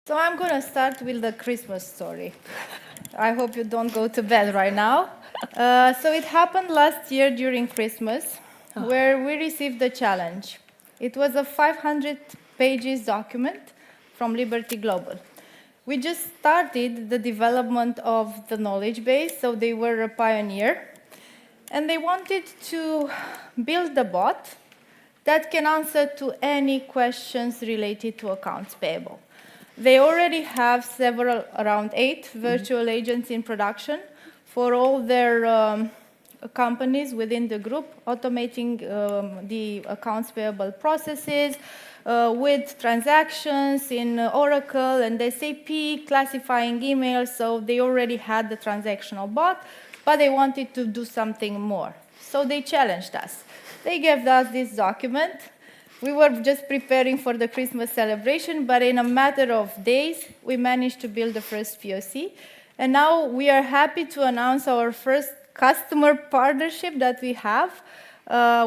So I'm going to start with the Christmas story. I hope you don't go to bed right now. So it happened last year during Christmas, where we received the challenge. It was a 500 pages document from Liberty Global. We just started the development of the knowledge base, so they were a pioneer. And they wanted to build a bot that can answer to any questions related to accounts payable. They already have around 8 virtual agents in production for all their companies within the group, automating the accounts payable processes with transactions in Oracle and SAP, classifying emails. So they already had the transactional bot, but they wanted to do something more. So they challenged us. They gave us this document. We were just preparing for the Christmas celebration, but in a matter of days, we managed to build the first POC. And now we are happy to announce our first customer partnership that we have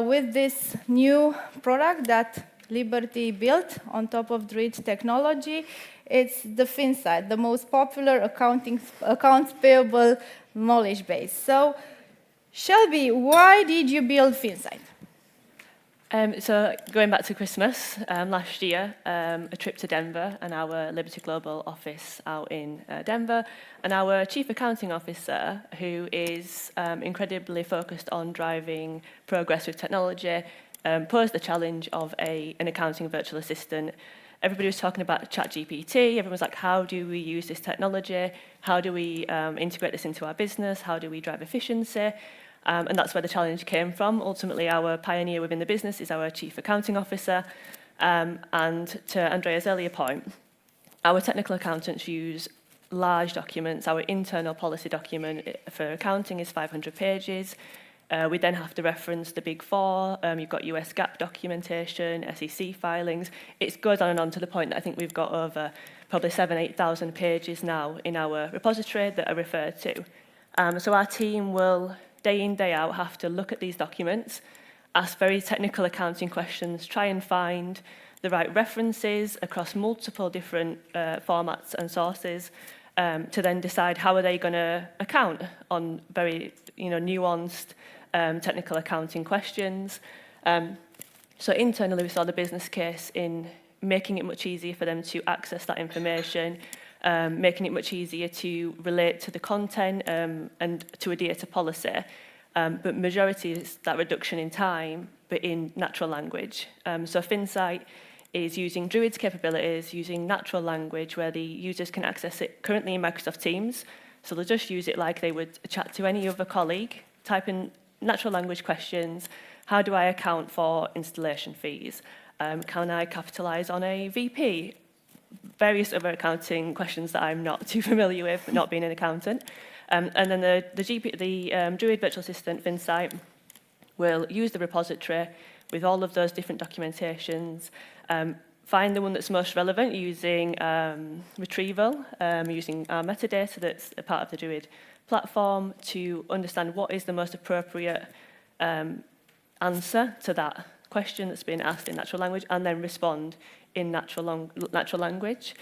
with this new product that Liberty built on top of DRUID technology. It's the FinSight, the most popular accounts payable knowledge base. So, Shelby, why did you build FinSight? So going back to Christmas, last year, a trip to Denver and our Liberty Global office out in Denver, and our Chief Accounting Officer, who is incredibly focused on driving progress with technology, posed the challenge of an accounting virtual assistant. Everybody was talking about ChatGPT. Everyone was like, how do we use this technology? How do we integrate this into our business? How do we drive efficiency? And that's where the challenge came from. Ultimately, our pioneer within the business is our Chief Accounting Officer. And to Andrea's earlier point, our technical accountants use large documents. Our internal policy document for accounting is 500 pages. We then have to reference the Big Four. You've got US GAAP documentation, SEC filings. It goes on and on to the point that I think we've got over probably 8,000 pages now in our repository that are referred to. So our team will day in, day out, have to look at these documents, ask very technical accounting questions, try and find the right references across multiple different formats and sources to then decide how are they going to account on very nuanced technical accounting questions. So internally, we saw the business case in making it much easier for them to access that information, making it much easier to relate to the content and to adhere to policy. But majority is that reduction in time, but in natural language. So FinSight is using DRUID's capabilities, using natural language where the users can access it currently in Microsoft Teams. So they'll just use it like they would chat to any other colleague, type in natural language questions. How do I account for installation fees? Can I capitalise on a VP? Various other accounting questions that I'm not too familiar with, not being an accountant. And then the DRUID virtual assistant, FinSight, will use the repository with all of those different documentations, find the one that's most relevant using retrieval, using our metadata that's a part of the DRUID platform to understand what is the most appropriate answer to that question that's been asked in natural language, and then respond in natural language.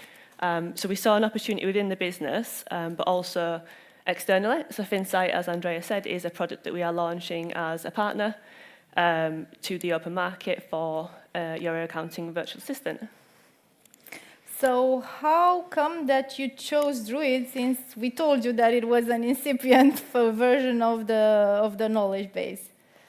So we saw an opportunity within the business, but also externally. So FinSight, as Andrea said, is a product that we are launching as a partner to the open market for your accounting virtual assistant. So how come that you chose DRUID, since we told you that it was an incipient version of the knowledge base?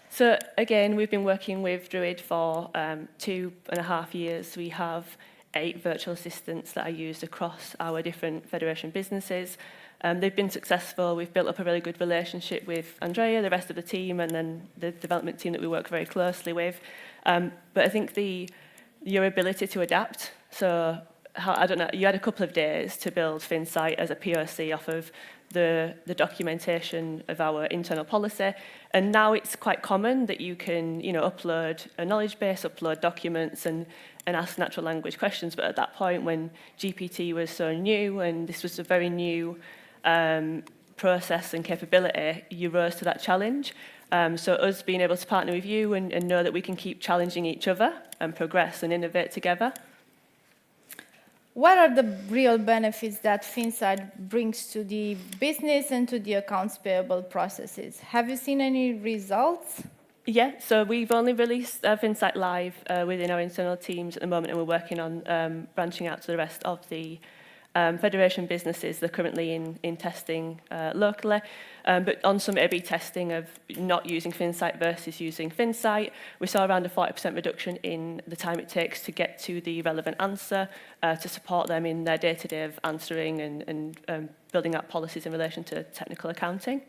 So again, we've been working with DRUID for 2.5 years. We have 8 virtual assistants that are used across our different federation businesses. They've been successful. We've built up a really good relationship with Andrea, the rest of the team, and then the development team that we work very closely with. But I think your ability to adapt, so I don't know, you had a couple of days to build FinSight as a POC off of the documentation of our internal policy, and now it's quite common that you can upload a knowledge base, upload documents and ask natural language questions. But at that point, when GPT was so new and this was a very new process and capability, you rose to that challenge. So us being able to partner with you and know that we can keep challenging each other and progress and innovate together. what are the real benefits that Finsight brings to the business and to the accounts payable processes? Have you seen any results? Yeah, so we've only released Finsight Live within our internal teams at the moment, and we're working on branching out to the rest of the Federation businesses. They're currently in testing locally, but on some A/B testing of not using Finsight versus using Finsight, we saw around a 40% reduction in the time it takes to get to the relevant answer to support them in their day-to-day of answering and building out policies in relation to technical accounting.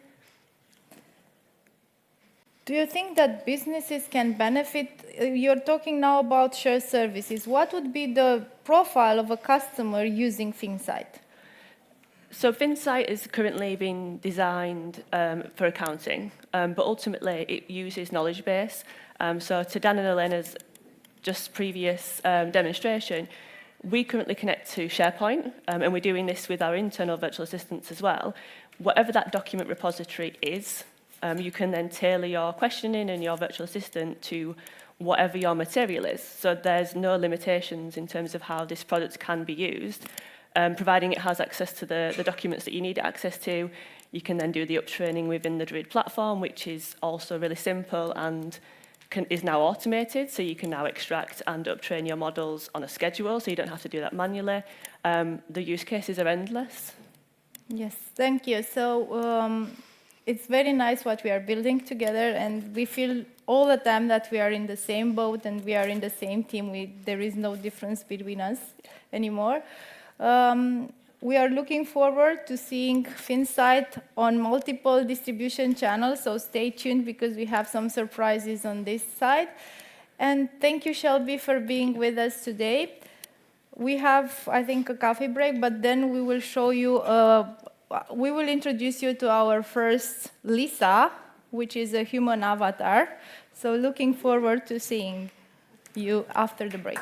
Do you think that businesses can benefit? You're talking now about shared services. What would be the profile of a customer using Finsight? So Finsight is currently being designed for accounting, but ultimately it uses knowledge base. So to Dan and Elena's just previous demonstration, we currently connect to SharePoint, and we're doing this with our internal virtual assistants as well. Whatever that document repository is, you can then tailor your questioning and your virtual assistant to whatever your material is. So there's no limitations in terms of how this product can be used. Providing it has access to the documents that you need access to, you can then do the uptraining within the DRUID platform, which is also really simple and is now automated. So you can now extract and uptrain your models on a schedule, so you don't have to do that manually. The use cases are endless. Yes, thank you. So it's very nice what we are building together, and we feel all the time that we are in the same boat and we are in the same team. There is no difference between us anymore. We are looking forward to seeing Finsight on multiple distribution channels, so stay tuned because we have some surprises on this side. And thank you, Shelby, for being with us today. We have, I think, a coffee break, but then we will show you we will introduce you to our first Lisa, which is a human avatar. So looking forward to seeing you after the break.